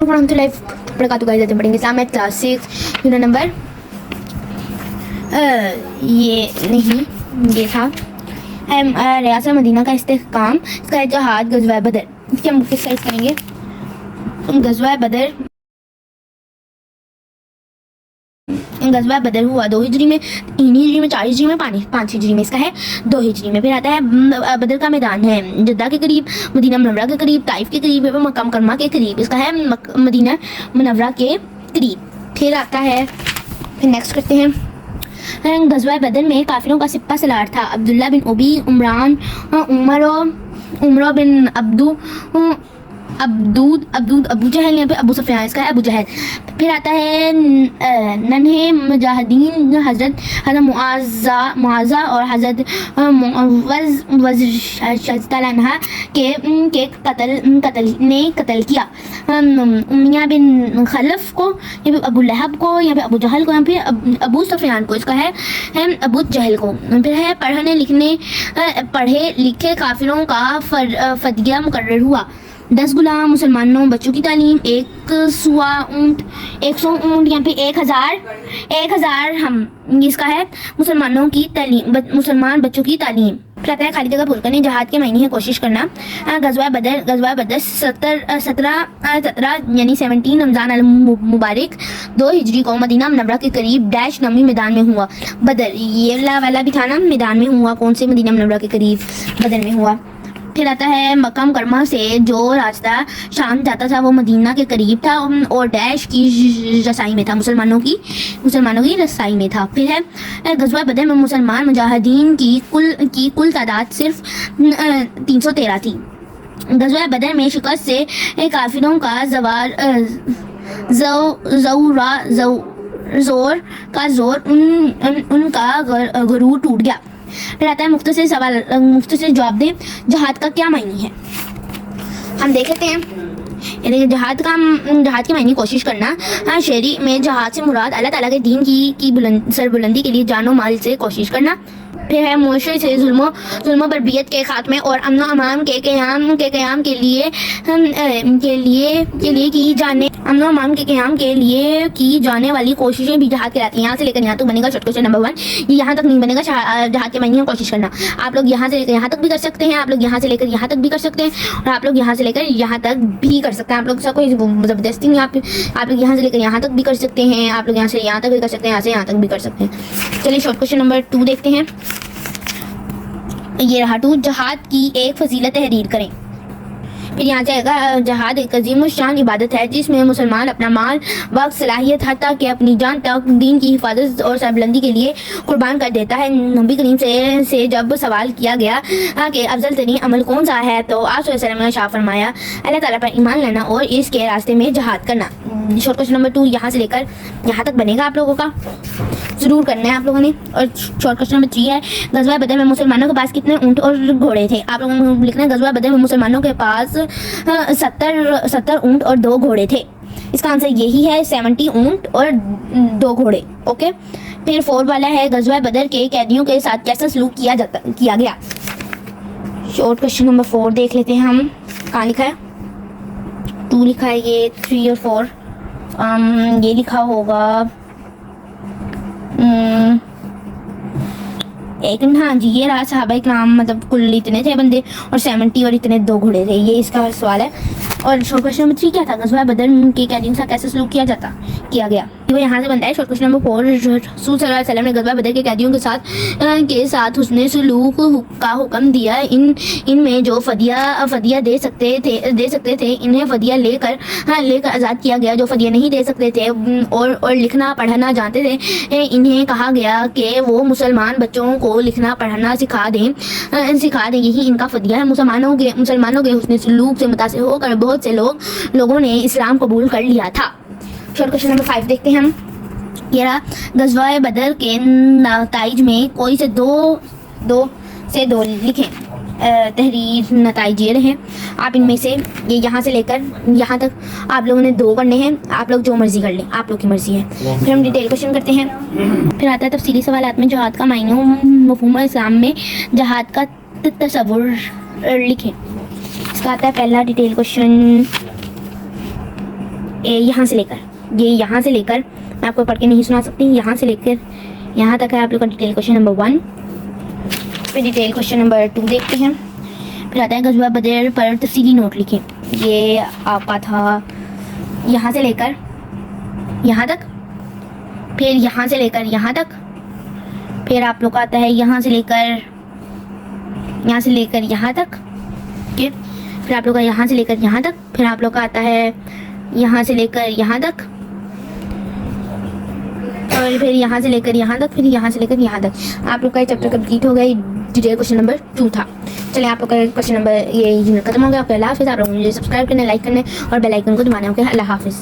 पढ़ेंगे इस्लाम class 6 unit number ये नहीं ये था रियासत मदीना का इस्तेहकाम, इसका जहाद गज़वा बदर। इसके हम किस साइज करेंगे। गज़वा बदर हुआ 2 हिजरी में, 3 हिजरी में, 4 हिजरी में, 5 हिजरी में। इसका है 2 हिजरी में। फिर आता है बदर का मैदान है जद्दा के करीब, मदीना मुनव्वरा के करीब, ताइफ के करीब, मक्का मुकर्रमा के करीब। इसका है मदीना मुनव्वरा के करीब। फिर आता है, फिर नेक्स्ट करते हैं गज़वा बदर में काफिरों का सिपा सलार था अब्दुल्ला बिन उबी, उमरान, उमर बिन अबू जहल, यहाँ पे अबू सुफियान, इसका है अबू जहल। फिर आता है नन्हे मुजाहिदीन हज़रत मुआज़ा और हज़रत के कत्ल किया। उमैया बिन खलफ को, यहाँ पे अबू लहब को, यहाँ पे अबू जहल को, यहाँ पे अबू सुफियान को, इसका है अबू जहल को। फिर है पढ़े लिखे काफिरों का फदिया मुकर्रर हुआ। 10 गुलाम मुसलमानों बच्चों की तालीम, 100 ऊँट, यहाँ पे 1000 हम, इसका है मुसलमानों की तालीम, मुसलमान बच्चों की तालीम। फिर आता है खाली जगह पूरी करनी, जहाद के महीने है कोशिश करना। गज़वा बदर 17 यानी 17 रमज़ान अल मुबारक 2 हिजरी को मदीना मुनव्वरा के करीब डैश नमी मैदान में हुआ। बदर ये वाला भी था ना, मैदान में हुआ। कौन से मदीना मुनव्वरा के करीब, बदर में हुआ। फिर आता है मक्का मुकर्रमा से जो रास्ता शाम जाता था वो मदीना के करीब था और डैश की रसाई में था, मुसलमानों की रसाई में था। फिर है गज़वा बदर में मुसलमान मुजाहिदीन की कुल तादाद सिर्फ 313 थी। गज़वा बदर में शिकस्त से काफिरों का जोर उनका गरूर टूट गया। फिर आता है मुख्तसर जवाब दे, जहाद का क्या मायने है। हम देख लेते हैं। ये देखिए, जहाद के मायने कोशिश करना। शहरी में जहाद से मुराद अल्लाह ताला के दीन की सरबुलंदी के लिए जानो माल से कोशिश करना। फिर है मुआशरे से जुल्म बरबियत के खात्मे और अमन अमान के क़याम के लिए की जाने वाली कोशिशें भी जहाद कहलाती हैं। यहाँ से लेकर यहाँ तक बनेगा शॉर्ट क्वेश्चन नंबर 1। ये यहाँ तक नहीं बनेगा, जहाद के मायने कोशिश करना। आप लोग यहाँ से लेकर यहाँ तक भी कर सकते हैं, आप लोग यहाँ से लेकर यहाँ तक भी कर सकते हैं, और आप लोग यहाँ से लेकर यहाँ तक भी कर सकते हैं। आप लोग का कोई ज़बरदस्ती नहीं। आप लोग यहाँ से लेकर यहाँ तक भी कर सकते हैं, आप लोग यहाँ से यहाँ तक भी कर सकते हैं, यहाँ से यहाँ तक भी कर सकते हैं। चलिए शॉर्ट क्वेश्चन नंबर 2 देखते हैं। ये रहा 2, जहाद की एक फजीलत तहरीर करें। फिर यहाँ जाएगा, जहाद एक अजीम शान इबादत है जिसमें मुसलमान अपना माल, वक्त, सलाहियत, हत्ता कि अपनी जान तक दीन की हिफाजत और सरबुलंदी के लिए कुर्बान कर देता है। नबी करीम से जब सवाल किया गया कि अफजल तरीन अमल कौन सा है, तो आप सल्लल्लाहु अलैहि वसल्लम ने शाह फरमाया, अल्लाह ताला पर ईमान लाना और इसके रास्ते में जहाद करना। शॉर्ट क्वेश्चन नंबर 2 यहाँ से लेकर यहाँ तक बनेगा, आप लोगों का ज़रूर करना है आप लोगों ने। और शॉर्ट क्वेश्चन नंबर 3 है, गज़वा बदर में मुसलमानों के पास कितने ऊँट और घोड़े थे। आप लोगों को लिखना है, गज़वा बदर में मुसलमानों के पास 70 ऊँट और 2 घोड़े थे। इसका आंसर यही है, 70 ऊँट और 2 घोड़े। ओके। फिर 4 वाला है, गज़वा बदर के कैदियों के साथ कैसा सलूक किया गया। शॉर्ट क्वेश्चन नंबर 4 देख लेते हैं हम। कहाँ लिखा है, 2 लिखा है, ये 3 और 4 ये लिखा होगा एक, हाँ जी ये रहा। सहाबा इकराम मतलब कुल इतने थे बंदे और 70 और इतने 2 घोड़े थे। ये इसका सवाल है। और शॉर्ट क्वेश्चन नंबर 3 क्या था, गज़वा बदर के कैदियों के साथ कैसे सलूक किया गया। वो यहाँ से बनता है। शॉर्ट क्वेश्चन नंबर 4, रसूल सल्लल्लाहु अलैहि वसल्लम ने गज़वा बदर के कैदियों के साथ हुस्ने सलूक का हुक्म दिया। इनमें जो फदिया दे सकते थे इन्हें फदिया लेकर आज़ाद किया गया। जो फदिया नहीं दे सकते थे और लिखना पढ़ना जानते थे, इन्हें कहा गया कि वो मुसलमान बच्चों को लिखना पढ़ना सिखा दें। यही इनका फदिया है। मुसलमानों के हुस्ने सलूक से मुतासिर होकर बहुत से लोगों ने इस्लाम कबूल कर लिया था। शॉर्ट क्वेश्चन नंबर 5 देखते हैं हम। ये रहा, गज़वा बदर के नताइज में कोई से दो लिखें। तहरीर नताइज ये रहे। आप इनमें से ये यहाँ से लेकर यहाँ तक आप लोगों ने 2 पढ़ने हैं। आप लोग जो मर्जी कर लें, आप लोग की मर्जी है। फिर हम डिटेल क्वेश्चन करते हैं। फिर आता है तफसीली सवालात में जहाद का मायने, मफ़हूम इस्लाम में जहाद का तसव्वुर लिखें। इसका आता है पहला डिटेल क्वेश्चन। यहाँ से लेकर, ये यहाँ से लेकर, मैं आपको पढ़ के नहीं सुना सकती, यहाँ से लेकर यहाँ तक है आप लोग का डिटेल क्वेश्चन नंबर 1। फिर डिटेल क्वेश्चन नंबर 2 देखते हैं। फिर आता है गज़वा बदर पर तफसीली नोट लिखें। ये आपका था यहाँ से लेकर यहाँ तक, फिर यहाँ से लेकर यहाँ तक, फिर आप लोग का आता है यहाँ से लेकर यहाँ तक, ठीक। फिर आप लोग का यहाँ से लेकर यहाँ तक, फिर आप लोग का आता है यहाँ से लेकर यहाँ तक, और फिर यहाँ से लेकर यहाँ तक, फिर यहाँ से लेकर यहाँ तक। आप लोग का चैप्टर कंप्लीट हो गया। डिटेल क्वेश्चन नंबर 2 था। चलिए आप लोग का क्वेश्चन नंबर ये यूनिट खत्म हो गया। आपका अल्लाह हाफिज़। आप लोग मुझे सब्सक्राइब करना, लाइक करना और बेल आइकन को दबाना। ओके, अल्लाह हाफिज़।